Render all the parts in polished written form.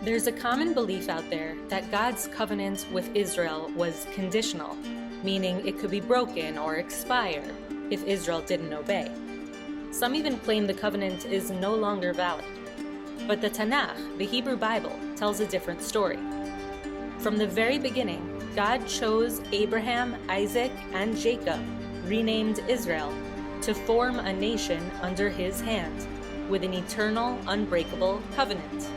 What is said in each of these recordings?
There's a common belief out there that God's covenant with Israel was conditional, meaning it could be broken or expire if Israel didn't obey. Some even claim the covenant is no longer valid. But the Tanakh, the Hebrew Bible, tells a different story. From the very beginning, God chose Abraham, Isaac, and Jacob, renamed Israel, to form a nation under his hand, with an eternal, unbreakable covenant.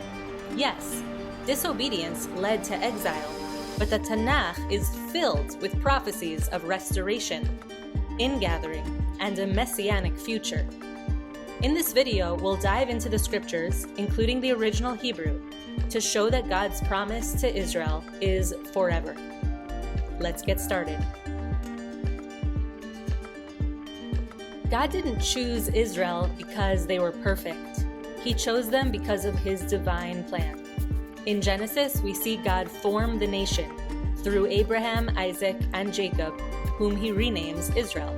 Yes, disobedience led to exile, but the Tanakh is filled with prophecies of restoration, ingathering, and a Messianic future. In this video, we'll dive into the scriptures, including the original Hebrew, to show that God's promise to Israel is forever. Let's get started. God didn't choose Israel because they were perfect. He chose them because of his divine plan. In Genesis, we see God form the nation through Abraham, Isaac, and Jacob, whom he renames Israel.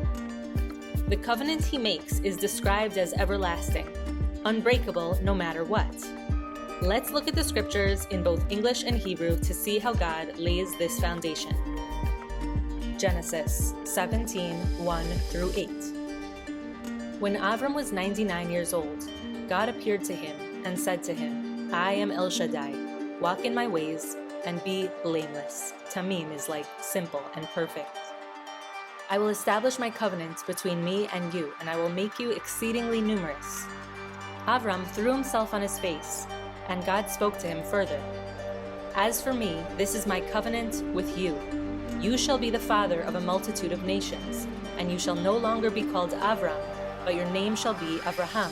The covenant he makes is described as everlasting, unbreakable no matter what. Let's look at the scriptures in both English and Hebrew to see how God lays this foundation. Genesis 17:1-8. When Avram was 99 years old, God appeared to him and said to him, I am El Shaddai, walk in my ways and be blameless. Tamim is like simple and perfect. I will establish my covenant between me and you, and I will make you exceedingly numerous. Avram threw himself on his face, and God spoke to him further. As for me, this is my covenant with you. You shall be the father of a multitude of nations, and you shall no longer be called Avram, but your name shall be Abraham,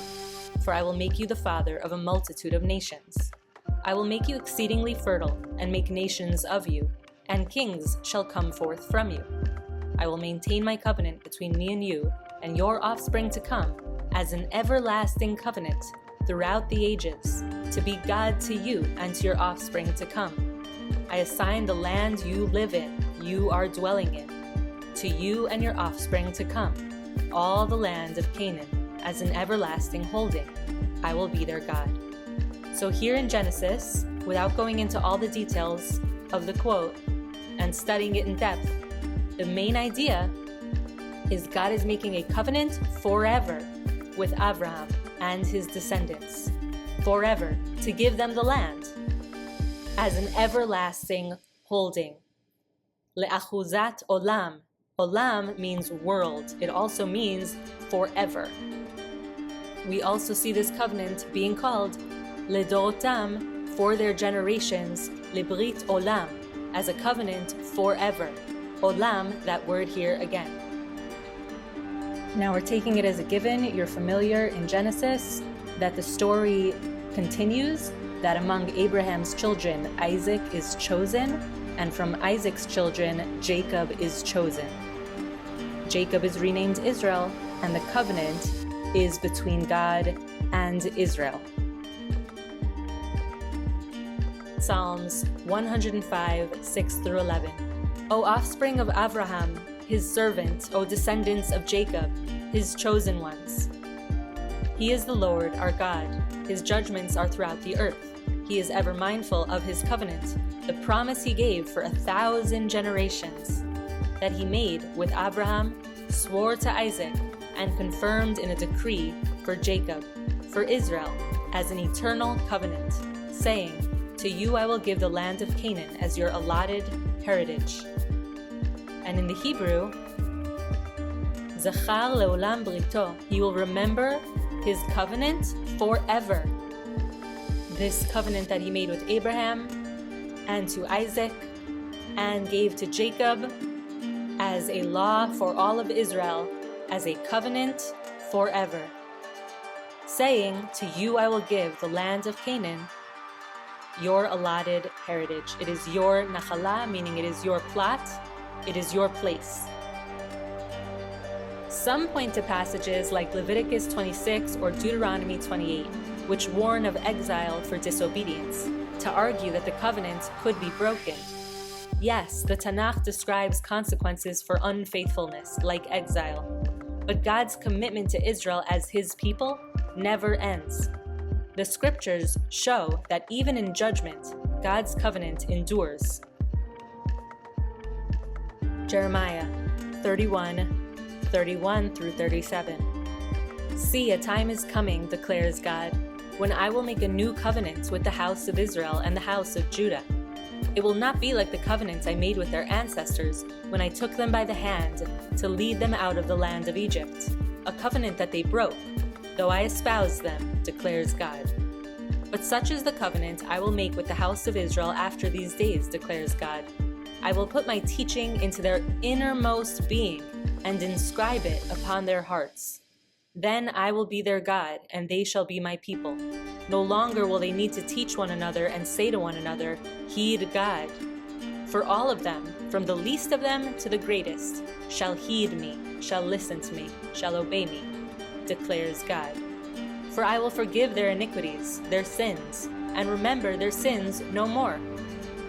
for I will make you the father of a multitude of nations. I will make you exceedingly fertile, and make nations of you, and kings shall come forth from you. I will maintain my covenant between me and you, and your offspring to come, as an everlasting covenant throughout the ages, to be God to you and to your offspring to come. I assign the land you live in, you are dwelling in, to you and your offspring to come, all the land of Canaan, as an everlasting holding. I will be their God. So here in Genesis, without going into all the details of the quote and studying it in depth, the main idea is God is making a covenant forever with Abraham and his descendants, forever, to give them the land as an everlasting holding. Le'achuzat Olam. Olam means world. It also means forever. We also see this covenant being called Ledorotam, for their generations, Librit Olam, as a covenant forever. Olam, that word here again. Now we're taking it as a given. You're familiar in Genesis that the story continues, that among Abraham's children, Isaac is chosen, and from Isaac's children, Jacob is chosen. Jacob is renamed Israel, and the covenant is between God and Israel. Psalms 105:6-11. O offspring of Abraham, his servant, O descendants of Jacob, his chosen ones. He is the Lord our God. His judgments are throughout the earth. He is ever mindful of his covenant, the promise he gave for 1,000 generations, that he made with Abraham, swore to Isaac, and confirmed in a decree for Jacob, for Israel, as an eternal covenant, saying, to you I will give the land of Canaan as your allotted heritage. And in the Hebrew, Zachar leolam brito, he will remember his covenant forever. This covenant that he made with Abraham and to Isaac and gave to Jacob as a law for all of Israel, as a covenant forever, saying, to you I will give the land of Canaan, your allotted heritage. It is your nachala, meaning it is your plot, it is your place. Some point to passages like Leviticus 26 or Deuteronomy 28, which warn of exile for disobedience, to argue that the covenant could be broken. Yes, the Tanakh describes consequences for unfaithfulness, like exile, but God's commitment to Israel as his people never ends. The scriptures show that even in judgment, God's covenant endures. Jeremiah 31:31 through 37. See, a time is coming, declares God, when I will make a new covenant with the house of Israel and the house of Judah. It will not be like the covenant I made with their ancestors when I took them by the hand to lead them out of the land of Egypt, a covenant that they broke, though I espoused them, declares God. But such is the covenant I will make with the house of Israel after these days, declares God. I will put my teaching into their innermost being and inscribe it upon their hearts. Then I will be their God, and they shall be my people. No longer will they need to teach one another and say to one another, heed God. For all of them, from the least of them to the greatest, shall heed me, shall listen to me, shall obey me, declares God. For I will forgive their iniquities, their sins, and remember their sins no more.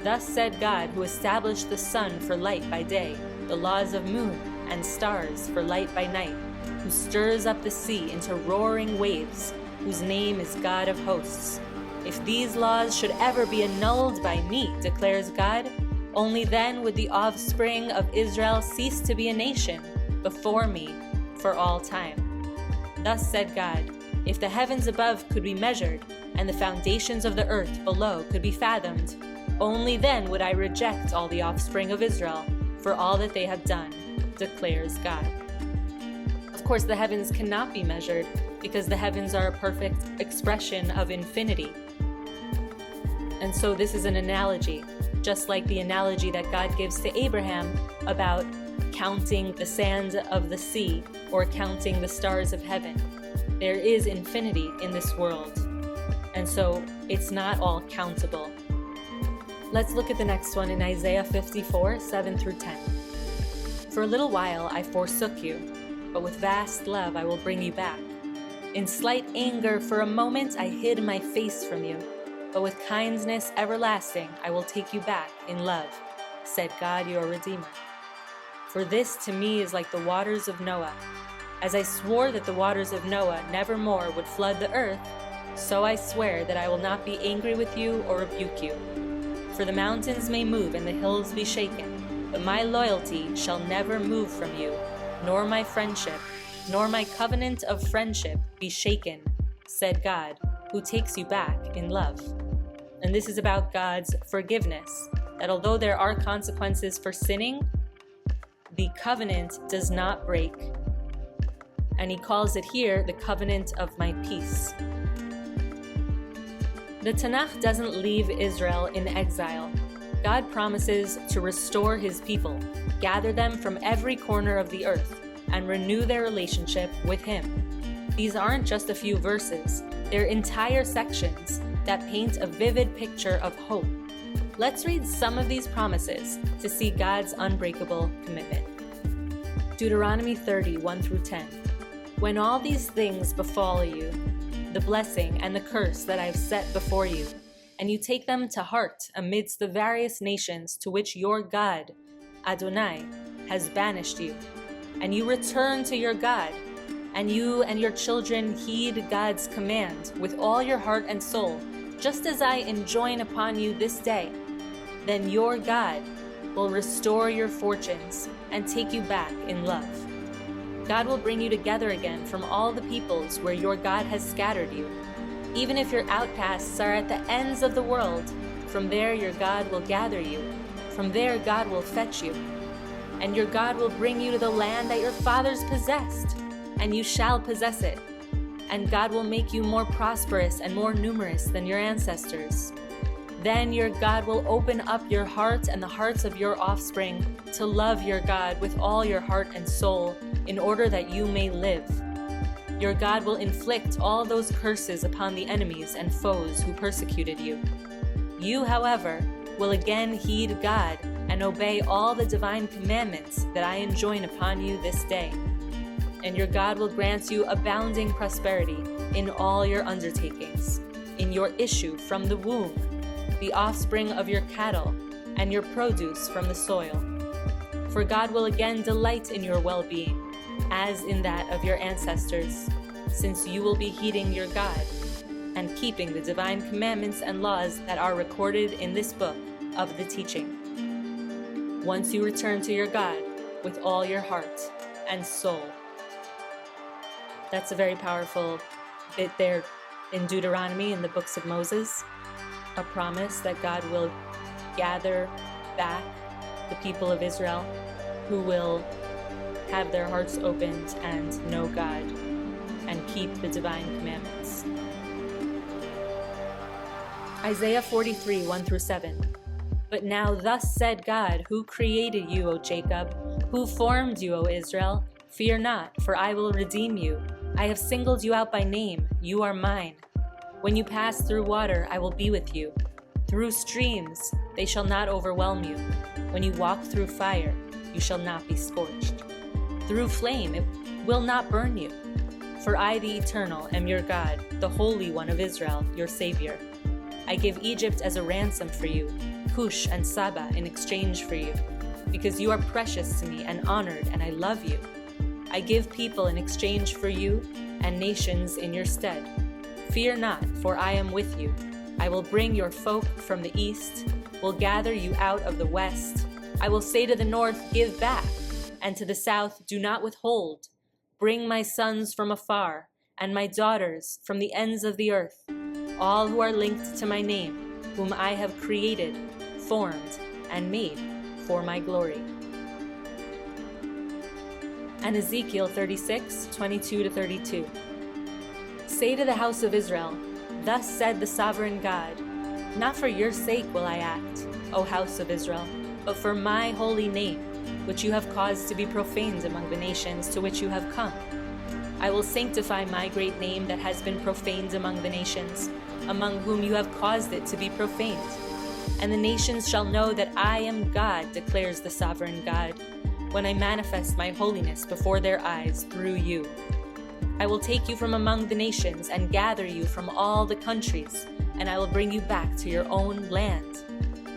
Thus said God, who established the sun for light by day, the laws of moon and stars for light by night, who stirs up the sea into roaring waves, whose name is God of hosts. If these laws should ever be annulled by me, declares God, only then would the offspring of Israel cease to be a nation before me for all time. Thus said God, if the heavens above could be measured, and the foundations of the earth below could be fathomed, only then would I reject all the offspring of Israel for all that they have done, declares God. Of course, the heavens cannot be measured because the heavens are a perfect expression of infinity. And so this is an analogy, just like the analogy that God gives to Abraham about counting the sand of the sea or counting the stars of heaven. There is infinity in this world, and so it's not all countable. Let's look at the next one in Isaiah 54:7 through 10. For a little while I forsook you, but with vast love I will bring you back. In slight anger for a moment I hid my face from you, but with kindness everlasting I will take you back in love, said God your Redeemer. For this to me is like the waters of Noah. As I swore that the waters of Noah nevermore would flood the earth, so I swear that I will not be angry with you or rebuke you. For the mountains may move and the hills be shaken, but my loyalty shall never move from you, nor my friendship, nor my covenant of friendship be shaken, said God, who takes you back in love. And this is about God's forgiveness, that although there are consequences for sinning, the covenant does not break. And he calls it here the covenant of my peace. The Tanakh doesn't leave Israel in exile. God promises to restore his people, gather them from every corner of the earth, and renew their relationship with him. These aren't just a few verses, they're entire sections that paint a vivid picture of hope. Let's read some of these promises to see God's unbreakable commitment. Deuteronomy 30:1 through 10. When all these things befall you, the blessing and the curse that I have set before you, and you take them to heart amidst the various nations to which your God, Adonai, has banished you, and you return to your God, and you and your children heed God's command with all your heart and soul, just as I enjoin upon you this day, then your God will restore your fortunes and take you back in love. God will bring you together again from all the peoples where your God has scattered you. Even if your outcasts are at the ends of the world, from there your God will gather you. From there God will fetch you. And your God will bring you to the land that your fathers possessed, and you shall possess it. And God will make you more prosperous and more numerous than your ancestors. Then your God will open up your heart and the hearts of your offspring to love your God with all your heart and soul, in order that you may live. Your God will inflict all those curses upon the enemies and foes who persecuted you. You, however, will again heed God and obey all the divine commandments that I enjoin upon you this day. And your God will grant you abounding prosperity in all your undertakings, in your issue from the womb, the offspring of your cattle, and your produce from the soil. For God will again delight in your well-being, as in that of your ancestors, since you will be heeding your God. and keeping the divine commandments and laws that are recorded in this book of the teaching. Once you return to your God with all your heart and soul. That's a very powerful bit there in Deuteronomy, in the books of Moses, a promise that God will gather back the people of Israel who will have their hearts opened and know God and keep the divine commandments. Isaiah 43, 1-7. But now thus said God, who created you, O Jacob, who formed you, O Israel, fear not, for I will redeem you. I have singled you out by name, you are mine. When you pass through water, I will be with you. Through streams, they shall not overwhelm you. When you walk through fire, you shall not be scorched. Through flame, it will not burn you. For I, the Eternal, am your God, the Holy One of Israel, your Savior. I give Egypt as a ransom for you, Cush and Saba in exchange for you, because you are precious to me and honored, and I love you. I give people in exchange for you, and nations in your stead. Fear not, for I am with you. I will bring your folk from the east, will gather you out of the west. I will say to the north, give back, and to the south, do not withhold. Bring my sons from afar, and my daughters from the ends of the earth, all who are linked to my name, whom I have created, formed, and made for my glory. And Ezekiel 36, 22-32. Say to the house of Israel, thus said the sovereign God, not for your sake will I act, O house of Israel, but for my holy name, which you have caused to be profaned among the nations to which you have come. I will sanctify my great name that has been profaned among the nations, among whom you have caused it to be profaned. And the nations shall know that I am God, declares the sovereign God, when I manifest my holiness before their eyes through you. I will take you from among the nations and gather you from all the countries, and I will bring you back to your own land.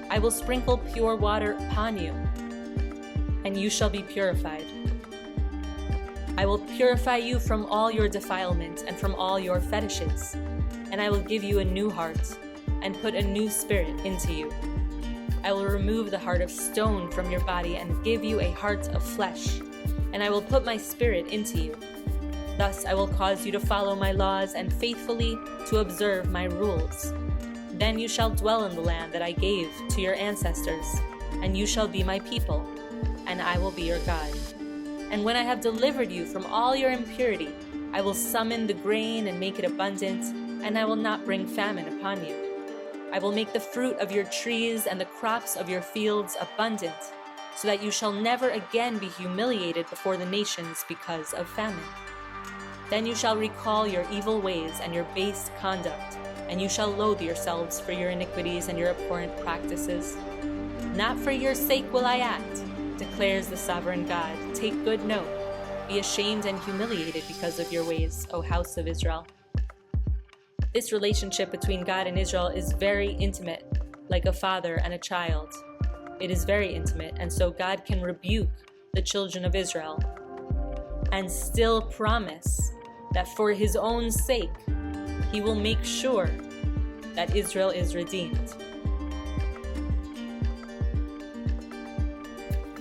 I will sprinkle pure water upon you, and you shall be purified. I will purify you from all your defilement and from all your fetishes, and I will give you a new heart and put a new spirit into you. I will remove the heart of stone from your body and give you a heart of flesh, and I will put my spirit into you. Thus I will cause you to follow my laws and faithfully to observe my rules. Then you shall dwell in the land that I gave to your ancestors, and you shall be my people, and I will be your God. And when I have delivered you from all your impurity, I will summon the grain and make it abundant, and I will not bring famine upon you. I will make the fruit of your trees and the crops of your fields abundant, so that you shall never again be humiliated before the nations because of famine. Then you shall recall your evil ways and your base conduct, and you shall loathe yourselves for your iniquities and your abhorrent practices. Not for your sake will I act, declares the sovereign God. Take good note. Be ashamed and humiliated because of your ways, O house of Israel. This relationship between God and Israel is very intimate, like a father and a child. It is very intimate, and so God can rebuke the children of Israel and still promise that for his own sake, he will make sure that Israel is redeemed.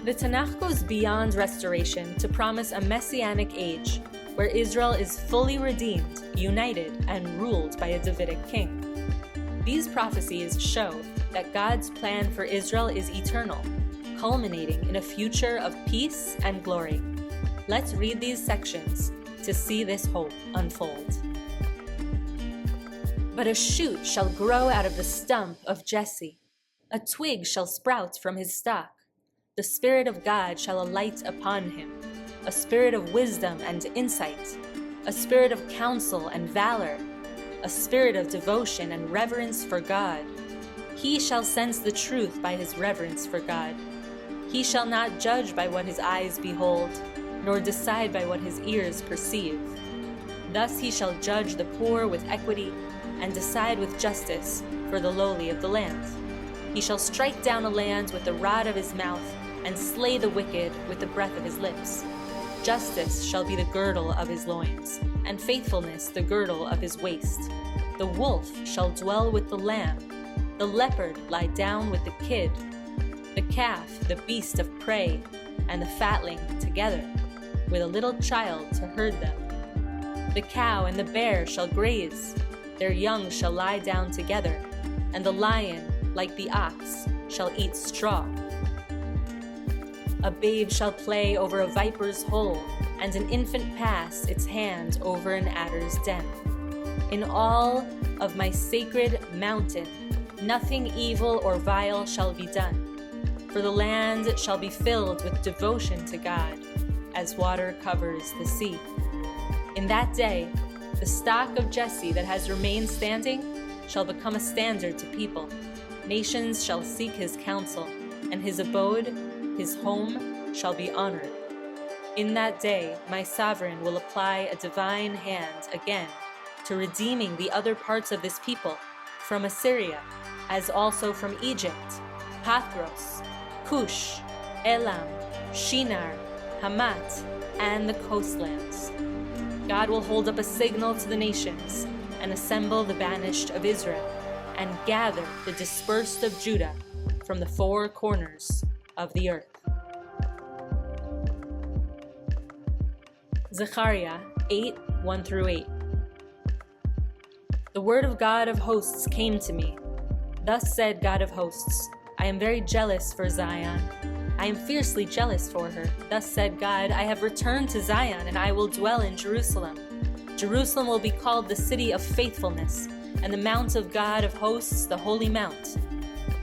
The Tanakh goes beyond restoration to promise a Messianic age where Israel is fully redeemed, united, and ruled by a Davidic king. These prophecies show that God's plan for Israel is eternal, culminating in a future of peace and glory. Let's read these sections to see this hope unfold. But a shoot shall grow out of the stump of Jesse. A twig shall sprout from his stalk. The Spirit of God shall alight upon him, a spirit of wisdom and insight, a spirit of counsel and valor, a spirit of devotion and reverence for God. He shall sense the truth by his reverence for God. He shall not judge by what his eyes behold, nor decide by what his ears perceive. Thus he shall judge the poor with equity, and decide with justice for the lowly of the land. He shall strike down a land with the rod of his mouth, and slay the wicked with the breath of his lips. Justice shall be the girdle of his loins, and faithfulness the girdle of his waist. The wolf shall dwell with the lamb, the leopard lie down with the kid, the calf, the beast of prey, and the fatling together, with a little child to herd them. The cow and the bear shall graze, their young shall lie down together, and the lion, like the ox, shall eat straw. A babe shall play over a viper's hole, and an infant pass its hand over an adder's den. In all of my sacred mountain, nothing evil or vile shall be done, for the land shall be filled with devotion to God, as water covers the sea. In that day, the stock of Jesse that has remained standing shall become a standard to people. Nations shall seek his counsel, and his abode, his home, shall be honored. In that day, my sovereign will apply a divine hand again to redeeming the other parts of this people from Assyria, as also from Egypt, Pathros, Cush, Elam, Shinar, Hamat, and the coastlands. God will hold up a signal to the nations and assemble the banished of Israel and gather the dispersed of Judah from the four corners of the earth. Zechariah 8:1-8. The word of God of hosts came to me. Thus said God of hosts, I am very jealous for Zion. I am fiercely jealous for her. Thus said God, I have returned to Zion, and I will dwell in Jerusalem. Jerusalem will be called the city of faithfulness, and the mount of God of hosts, the holy mount.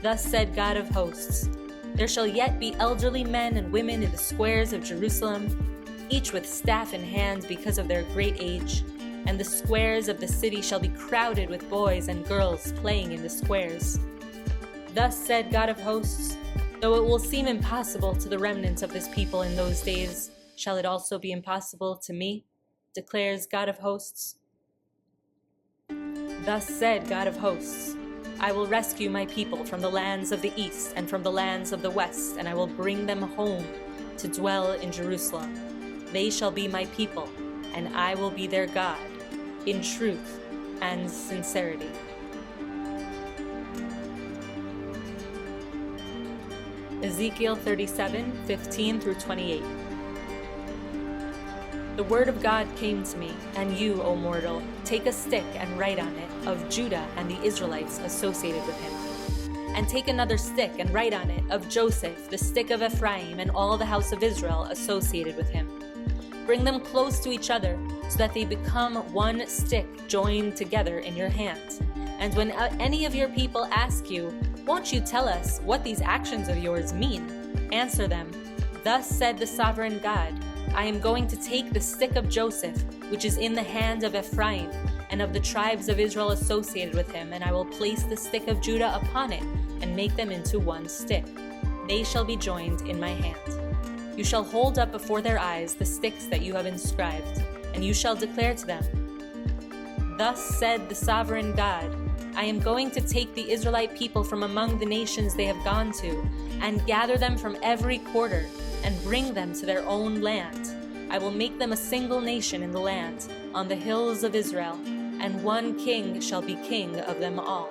Thus said God of hosts, there shall yet be elderly men and women in the squares of Jerusalem, each with staff in hand because of their great age, and the squares of the city shall be crowded with boys and girls playing in the squares. Thus said God of hosts, though it will seem impossible to the remnant of this people in those days, shall it also be impossible to me, declares God of hosts. Thus said God of hosts, I will rescue my people from the lands of the east and from the lands of the west, and I will bring them home to dwell in Jerusalem. They shall be my people, and I will be their God, in truth and sincerity. Ezekiel 37:15-28. The word of God came to me, and you, O mortal, take a stick and write on it of Judah and the Israelites associated with him. And take another stick and write on it of Joseph, the stick of Ephraim, and all the house of Israel associated with him. Bring them close to each other, so that they become one stick joined together in your hand. And when any of your people ask you, won't you tell us what these actions of yours mean? Answer them, thus said the sovereign God, I am going to take the stick of Joseph, which is in the hand of Ephraim, and of the tribes of Israel associated with him, and I will place the stick of Judah upon it, and make them into one stick. They shall be joined in my hand. You shall hold up before their eyes the sticks that you have inscribed, and you shall declare to them, thus said the sovereign God, I am going to take the Israelite people from among the nations they have gone to, and gather them from every quarter, and bring them to their own land. I will make them a single nation in the land, on the hills of Israel, and one king shall be king of them all.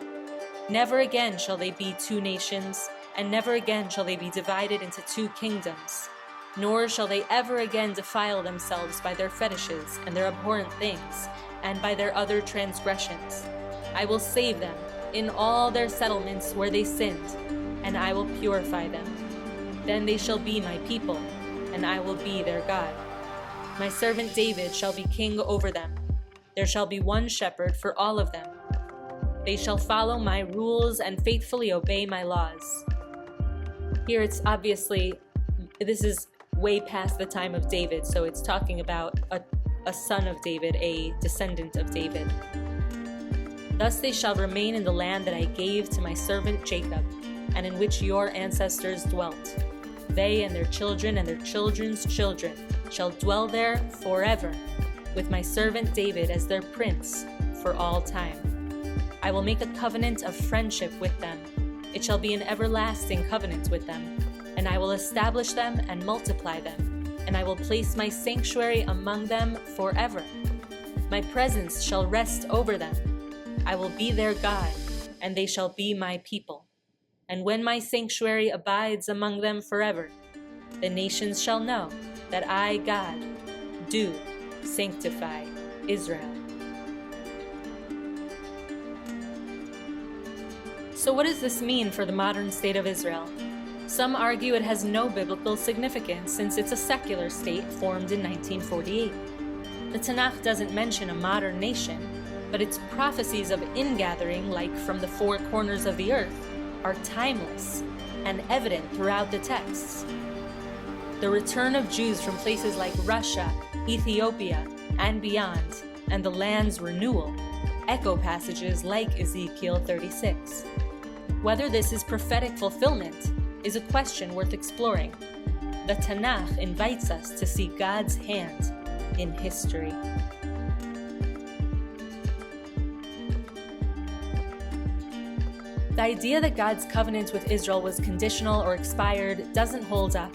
Never again shall they be two nations, and never again shall they be divided into two kingdoms. Nor shall they ever again defile themselves by their fetishes and their abhorrent things, and by their other transgressions. I will save them in all their settlements where they sinned, and I will purify them. Then they shall be my people, and I will be their God. My servant David shall be king over them. There shall be one shepherd for all of them. They shall follow my rules and faithfully obey my laws. Here it's obviously, this is way past the time of David, so it's talking about a son of David, a descendant of David. Thus they shall remain in the land that I gave to my servant Jacob, and in which your ancestors dwelt. They and their children and their children's children shall dwell there forever, with my servant David as their prince for all time. I will make a covenant of friendship with them. It shall be an everlasting covenant with them, and I will establish them and multiply them, and I will place my sanctuary among them forever. My presence shall rest over them. I will be their God, and they shall be my people. And when my sanctuary abides among them forever, the nations shall know that I, God, do sanctify Israel. So what does this mean for the modern state of Israel? Some argue it has no biblical significance since it's a secular state formed in 1948. The Tanakh doesn't mention a modern nation, but its prophecies of ingathering, like from the four corners of the earth, are timeless and evident throughout the texts. The return of Jews from places like Russia, Ethiopia, and beyond, and the land's renewal, echo passages like Ezekiel 36. Whether this is prophetic fulfillment is a question worth exploring. The Tanakh invites us to see God's hand in history. The idea that God's covenant with Israel was conditional or expired doesn't hold up.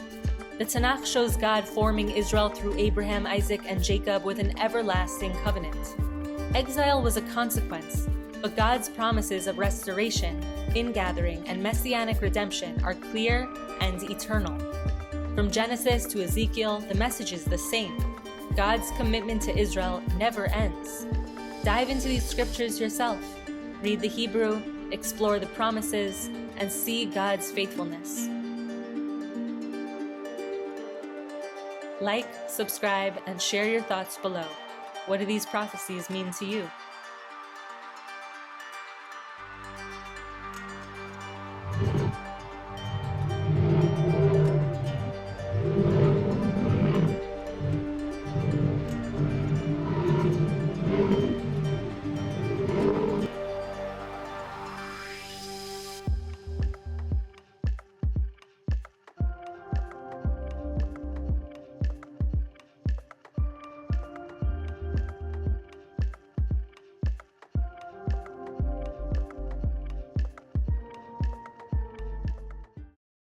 The Tanakh shows God forming Israel through Abraham, Isaac, and Jacob with an everlasting covenant. Exile was a consequence, but God's promises of restoration, ingathering, and Messianic redemption are clear and eternal. From Genesis to Ezekiel, the message is the same. God's commitment to Israel never ends. Dive into these scriptures yourself. Read the Hebrew, explore the promises, and see God's faithfulness. Like, subscribe, and share your thoughts below. What do these prophecies mean to you?